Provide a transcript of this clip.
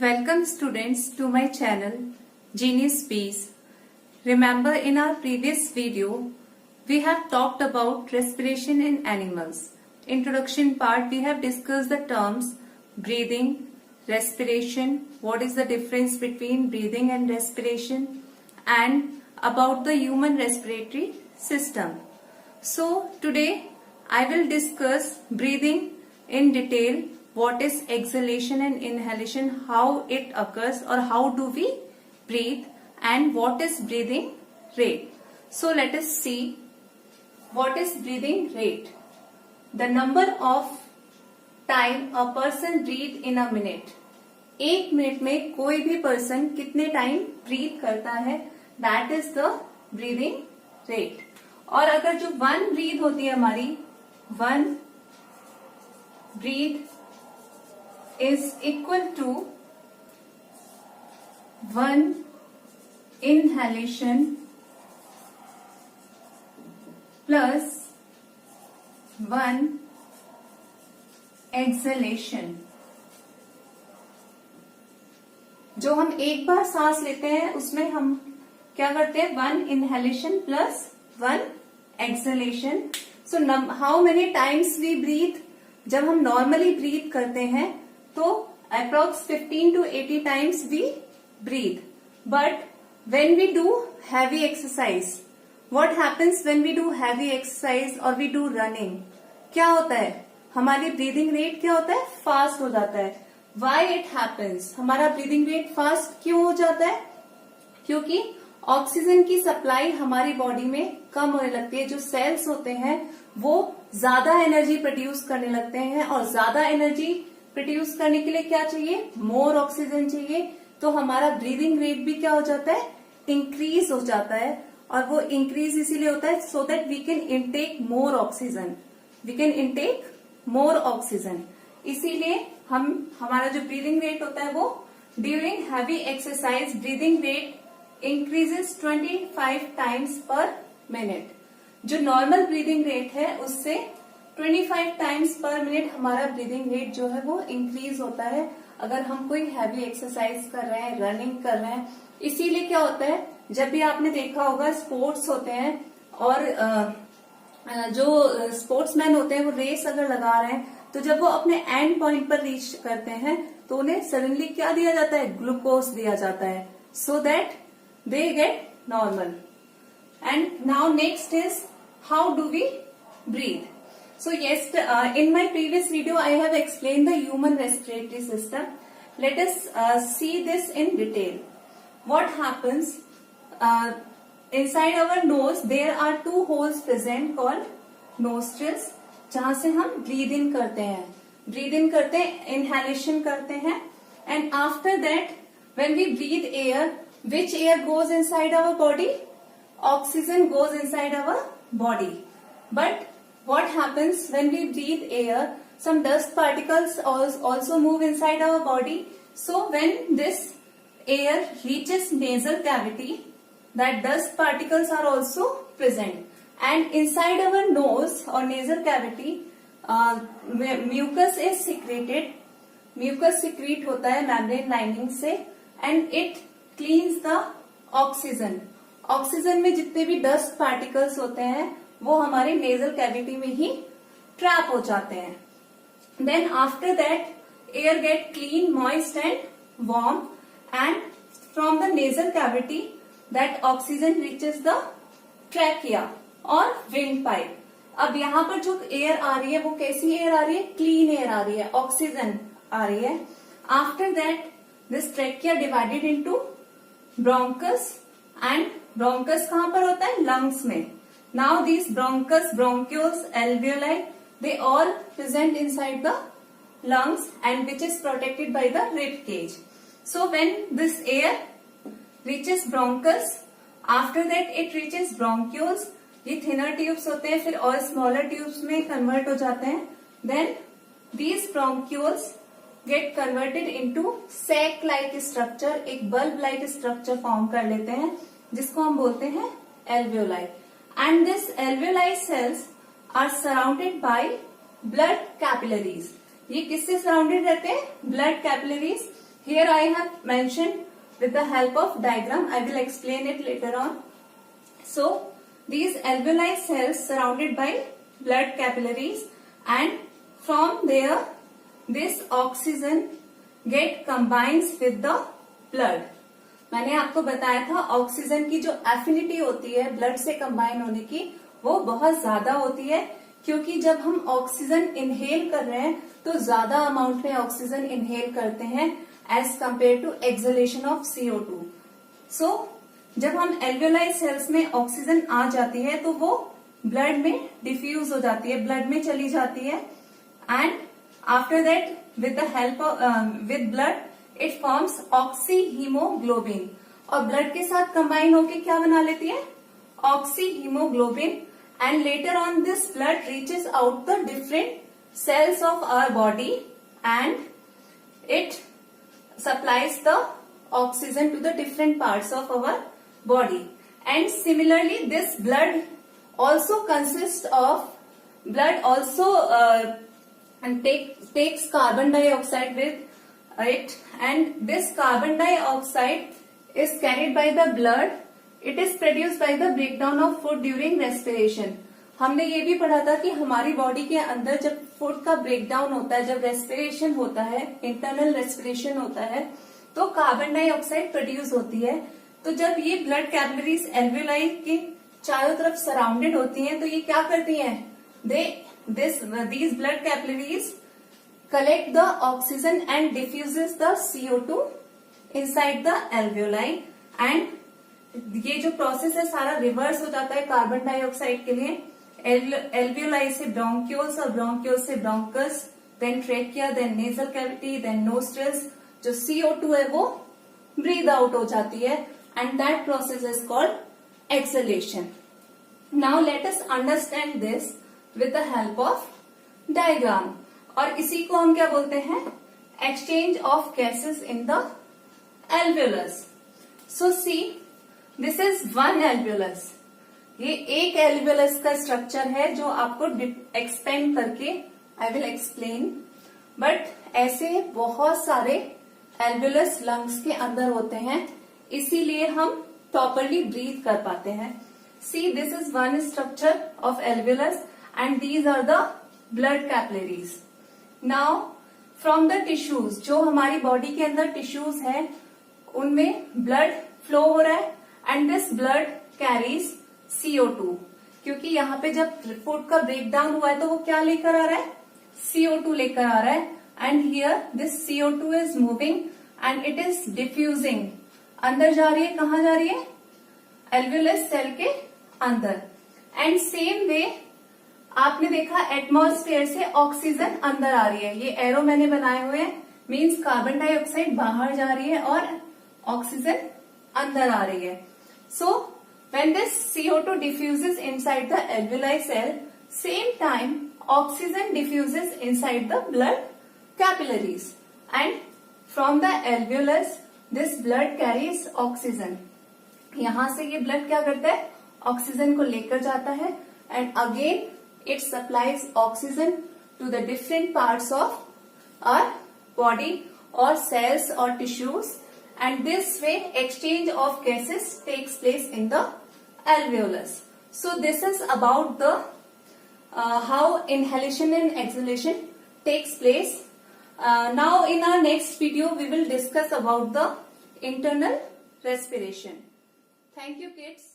Welcome students to my channel Genius Peace. Remember in our previous video we have talked about respiration in animals. Introduction part we have discussed the terms breathing, respiration, what is the difference between breathing and respiration, and about the human respiratory system. So today I will discuss breathing in detail. What is exhalation and inhalation, how it occurs or how do we breathe, and what is breathing rate. So let us see what is breathing rate. The number of time a person breathe in a minute. एक मिनट में कोई भी person कितने time breathe करता है, that is the breathing rate. और अगर जो वन ब्रीथ होती है हमारी, one breath is equal to one inhalation plus one exhalation. जो हम एक बार सांस लेते हैं उसमें हम क्या करते हैं, one inhalation plus one exhalation. So how many times we breathe. जब हम नॉर्मली ब्रीथ करते हैं तो approx 15 to 80 times we breathe. But when we do heavy exercise, what happens when we do heavy exercise और we do running, क्या होता है, हमारी ब्रीदिंग रेट क्या होता है, फास्ट हो जाता है. वाई इट हैपेंस, हमारा ब्रीदिंग रेट फास्ट क्यों हो जाता है, क्योंकि ऑक्सीजन की सप्लाई हमारी बॉडी में कम होने लगती है. जो सेल्स होते हैं वो ज्यादा एनर्जी प्रोड्यूस करने लगते हैं, और ज्यादा एनर्जी प्रोड्यूस करने के लिए क्या चाहिए, मोर ऑक्सीजन चाहिए. तो हमारा ब्रीदिंग रेट भी क्या हो जाता है, इंक्रीज हो जाता है. और वो इंक्रीज इसीलिए होता है so that we can intake more oxygen, we can intake more oxygen. इसीलिए हमारा जो ब्रीदिंग रेट होता है वो during heavy exercise breathing rate increases 25 times per minute. जो नॉर्मल ब्रीदिंग रेट है उससे 25 टाइम्स पर मिनट हमारा ब्रीदिंग रेट जो है वो इंक्रीज होता है अगर हम कोई हैवी एक्सरसाइज कर रहे हैं, रनिंग कर रहे हैं. इसीलिए क्या होता है, जब भी आपने देखा होगा स्पोर्ट्स होते हैं और जो स्पोर्ट्समैन होते हैं वो रेस अगर लगा रहे हैं तो जब वो अपने एंड पॉइंट पर रीच करते हैं तो उन्हें सडनली क्या दिया जाता है, ग्लूकोज दिया जाता है, so that they get normal. And now next is how do we breathe. So yes, in my previous video I have explained the human respiratory system. Let us see this in detail. What happens, inside our nose there are two holes present called nostrils, जहां से हम breathe in करते हैं, inhalation करते हैं. And after that when we breathe air, which air goes inside our body? Oxygen goes inside our body. But what happens when we breathe air? Some dust particles also move inside our body. So when this air reaches nasal cavity, that dust particles are also present. And inside our nose or nasal cavity, mucus is secreted. Mucus secrete होता है membrane lining से, and it cleans the oxygen. Oxygen में जितने भी dust particles होते हैं वो हमारे नेजल कैविटी में ही ट्रैप हो जाते हैं. Then after that air get clean, moist and warm, and from the nasal cavity that oxygen reaches the trachea और विंड पाइप. अब यहाँ पर जो एयर आ रही है वो कैसी एयर आ रही है, क्लीन एयर आ रही है, ऑक्सीजन आ रही है. After that this trachea divided into bronchus, and bronchus कहां पर होता है, लंग्स में. Now this bronchus, bronchioles, alveoli, they all present inside the lungs and which is protected by the rib cage. So when this air reaches bronchus, after that it reaches bronchioles. ये thinner tubes होते हैं, फिर और smaller tubes में convert हो जाते हैं. Then these bronchioles get converted into sac like structure, एक bulb like structure form कर लेते हैं जिसको हम बोलते हैं alveoli. And this alveoli cells are surrounded by blood capillaries. ये किससे सराउंडेड रहते हैं, blood capillaries. Here I have mentioned with the help of diagram. I will explain it later on. So these alveoli cells surrounded by blood capillaries, and from there this oxygen get combines with the blood. मैंने आपको बताया था oxygen की जो affinity होती है blood से combine होने की वो बहुत ज्यादा होती है, क्योंकि जब हम ऑक्सीजन इनहेल कर रहे हैं तो ज्यादा अमाउंट में ऑक्सीजन इनहेल करते हैं as compare to exhalation of CO2. So जब हम एल्वियोलाई सेल्स में ऑक्सीजन आ जाती है तो वो ब्लड में डिफ्यूज हो जाती है, ब्लड में चली जाती है, and after that with the help with blood it forms oxy haemoglobin, और ब्लड के साथ कंबाइन होके क्या बना लेती है, oxy haemoglobin, and later on this blood reaches out the different cells of our body and it supplies the oxygen to the different parts of our body. And similarly this blood also consists of blood also and takes carbon dioxide with it, and this carbon dioxide is carried by the blood. It is produced by the breakdown of food during respiration. हमने ये भी पढ़ा था कि हमारी body के अंदर जब फूड का ब्रेकडाउन होता है, जब रेस्पिरेशन होता है, इंटरनल रेस्पिरेशन होता है, तो कार्बन डाइऑक्साइड प्रोड्यूस होती है. तो जब ये ब्लड कैपिलरीज एल्वियोलाई के चारों तरफ सराउंडेड होती हैं तो ये क्या करती हैं, these blood capillaries collect the oxygen and diffuses the CO2 inside the alveoli, and ये जो प्रोसेस है सारा रिवर्स हो जाता है कार्बन डाइऑक्साइड के लिए. एल्वियोलाई से ब्रोंक्यूल्स और ब्रोंक्यूल्स से bronchus, then trachea, then nasal cavity, then nostrils. जो CO2 है वो ब्रीद आउट हो जाती है, and that process is called exhalation. Now let us understand this with the help of diagram, और इसी को हम क्या बोलते हैं, exchange of gases in the alveolus. So see this is one alveolus. ये एक एल्वियोलस का स्ट्रक्चर है जो आपको एक्सपेंड करके आई विल एक्सप्लेन, बट ऐसे बहुत सारे एल्वियोलस लंग्स के अंदर होते हैं, इसीलिए हम प्रॉपरली ब्रीथ कर पाते हैं. See this is one structure of alveolus and these are the blood capillaries. Now from the tissues, जो हमारी बॉडी के अंदर टिश्यूज है उनमें ब्लड फ्लो हो रहा है, and this blood carries CO2, क्योंकि यहाँ पे जब फूड का ब्रेकडाउन हुआ है तो वो क्या लेकर आ रहा है, CO2 लेकर आ रहा है, and here this CO2 is moving and it is diffusing. अंदर जा रही है, कहाँ जा रही है, एल्वियोलस सेल के अंदर. एंड सेम वे आपने देखा एटमॉस्फेयर से ऑक्सीजन अंदर आ रही है, ये एरो मैंने बनाए हुए हैं, मीन्स कार्बन डाइऑक्साइड बाहर जा रही है और ऑक्सीजन अंदर आ रही है. So when this CO2 diffuses inside the alveoli cell, same time oxygen diffuses inside the blood capillaries, and from the alveolus this blood carries oxygen. यहां से ये ब्लड क्या करता है, ऑक्सीजन को लेकर जाता है, and again it supplies oxygen to the different parts of our body or cells or tissues, and this way exchange of gases takes place in the alveolus. So this is about the how inhalation and exhalation takes place. Now in our next video we will discuss about the internal respiration. Thank you kids.